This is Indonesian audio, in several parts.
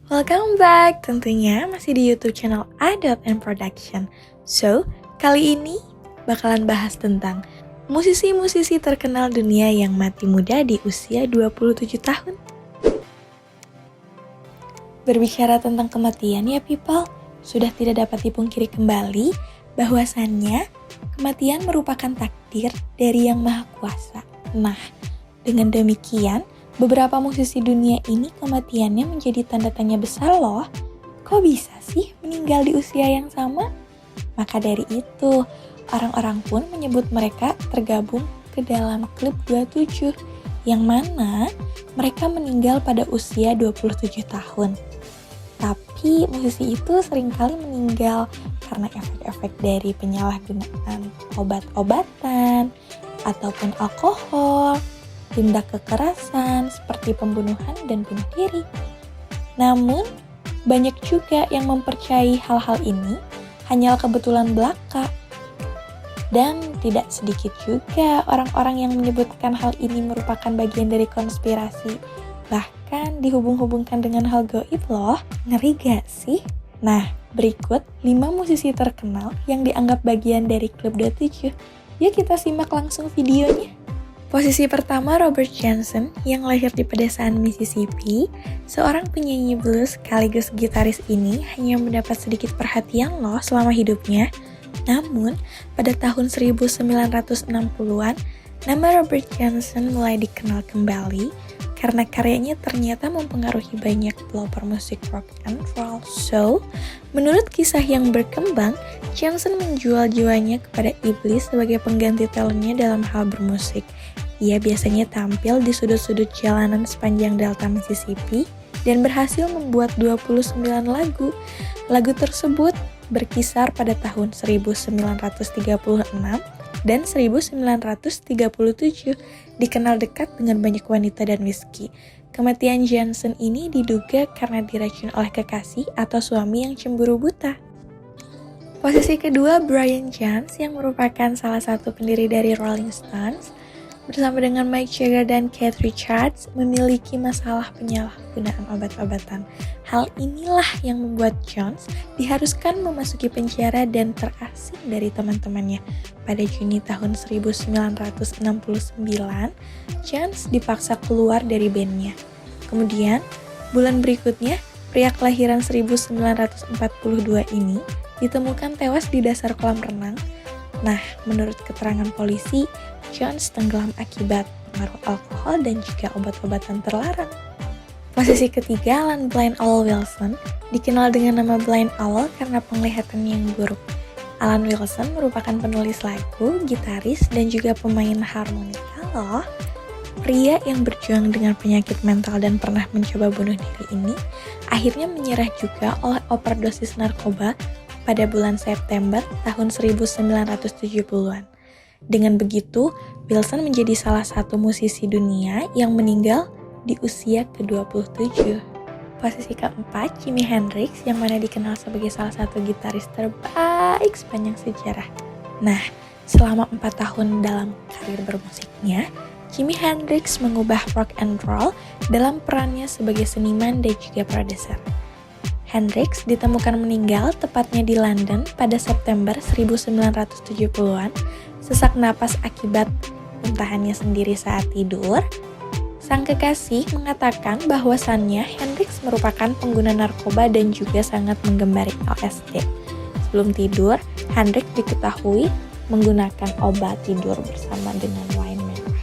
Welcome back, tentunya masih di YouTube channel Adopt and Production. So, kali ini bakalan bahas tentang musisi-musisi terkenal dunia yang mati muda di usia 27 tahun. Berbicara tentang kematian ya people, sudah tidak dapat dipungkiri kembali bahwasannya kematian merupakan takdir dari Yang Maha Kuasa. Nah, dengan demikian, beberapa musisi dunia ini kematiannya menjadi tanda tanya besar loh. Kok bisa sih meninggal di usia yang sama? Maka dari itu, orang-orang pun menyebut mereka tergabung ke dalam klub 27, yang mana mereka meninggal pada usia 27 tahun. Tapi musisi itu seringkali meninggal karena efek-efek dari penyalahgunaan obat-obatan ataupun alkohol, tindak kekerasan seperti pembunuhan dan bunuh diri. Namun, banyak juga yang mempercayai hal-hal ini hanyalah kebetulan belaka. Dan tidak sedikit juga orang-orang yang menyebutkan hal ini merupakan bagian dari konspirasi. Bahkan dihubung-hubungkan dengan hal gaib loh. Ngeri gak sih? Nah, berikut 5 musisi terkenal yang dianggap bagian dari klub 27. Yuk kita simak langsung videonya. Posisi pertama Robert Johnson yang lahir di pedesaan Mississippi. Seorang penyanyi blues sekaligus gitaris ini hanya mendapat sedikit perhatian loh selama hidupnya. Namun, pada tahun 1960-an, nama Robert Johnson mulai dikenal kembali karena karyanya ternyata mempengaruhi banyak pelopor musik rock and roll. So, menurut kisah yang berkembang, Johnson menjual jiwanya kepada iblis sebagai pengganti talentnya dalam hal bermusik. Ia biasanya tampil di sudut-sudut jalanan sepanjang delta Mississippi dan berhasil membuat 29 lagu. Lagu tersebut berkisar pada tahun 1936 dan 1937, dikenal dekat dengan banyak wanita dan whisky. Kematian Johnson ini diduga karena diracun oleh kekasih atau suami yang cemburu buta. Posisi kedua Brian Jones yang merupakan salah satu pendiri dari Rolling Stones, bersama dengan Mick Jagger dan Keith Richards memiliki masalah penyalahgunaan obat-obatan. Hal inilah yang membuat Jones diharuskan memasuki penjara dan terasing dari teman-temannya. Pada Juni tahun 1969, Jones dipaksa keluar dari bandnya. Kemudian, bulan berikutnya, pria kelahiran 1942 ini ditemukan tewas di dasar kolam renang. Nah, menurut keterangan polisi, Jones tenggelam akibat pengaruh alkohol dan juga obat-obatan terlarang. Posisi ketiga, Alan Blind Owl Wilson, dikenal dengan nama Blind Owl karena penglihatannya yang buruk. Alan Wilson merupakan penulis lagu, gitaris, dan juga pemain harmonika loh. Pria yang berjuang dengan penyakit mental dan pernah mencoba bunuh diri ini, akhirnya menyerah juga oleh overdosis narkoba pada bulan September tahun 1970-an. Dengan begitu, Wilson menjadi salah satu musisi dunia yang meninggal di usia ke-27. Posisi keempat, Jimi Hendrix yang mana dikenal sebagai salah satu gitaris terbaik sepanjang sejarah. Nah, selama 4 tahun dalam karir bermusiknya, Jimi Hendrix mengubah rock and roll dalam perannya sebagai seniman dan juga produser. Hendrix ditemukan meninggal tepatnya di London pada September 1970-an, sesak napas akibat muntahannya sendiri saat tidur. Sang kekasih mengatakan bahwasannya Hendrix merupakan pengguna narkoba dan juga sangat menggembari LSD. Sebelum tidur, Hendrix diketahui menggunakan obat tidur bersama dengan wine merah.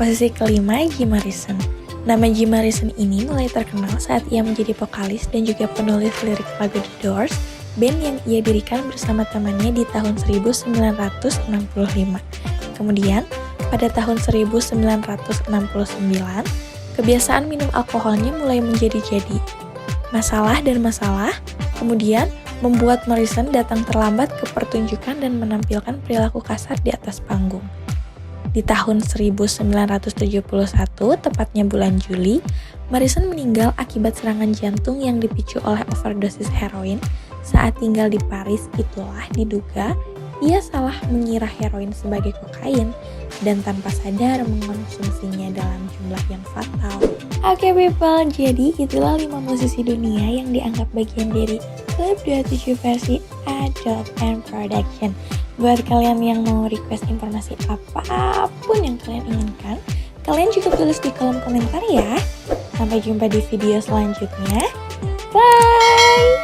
Posisi kelima, Jim Morrison. Nama Jim Morrison ini mulai terkenal saat ia menjadi vokalis dan juga penulis lirik lagu The Doors, band yang ia dirikan bersama temannya di tahun 1965. Kemudian, pada tahun 1969, kebiasaan minum alkoholnya mulai menjadi-jadi. Masalah kemudian membuat Morrison datang terlambat ke pertunjukan dan menampilkan perilaku kasar di atas panggung. Di tahun 1971, tepatnya bulan Juli, Morrison meninggal akibat serangan jantung yang dipicu oleh overdosis heroin saat tinggal di Paris. Itulah diduga ia salah mengira heroin sebagai kokain. dan tanpa sadar mengkonsumsinya dalam jumlah yang fatal. Oke people, jadi itulah 5 musisi dunia yang dianggap bagian dari Klub 27 versi Adult and Production. Buat kalian yang mau request informasi apapun yang kalian inginkan, kalian juga tulis di kolom komentar ya. Sampai jumpa di video selanjutnya. Bye!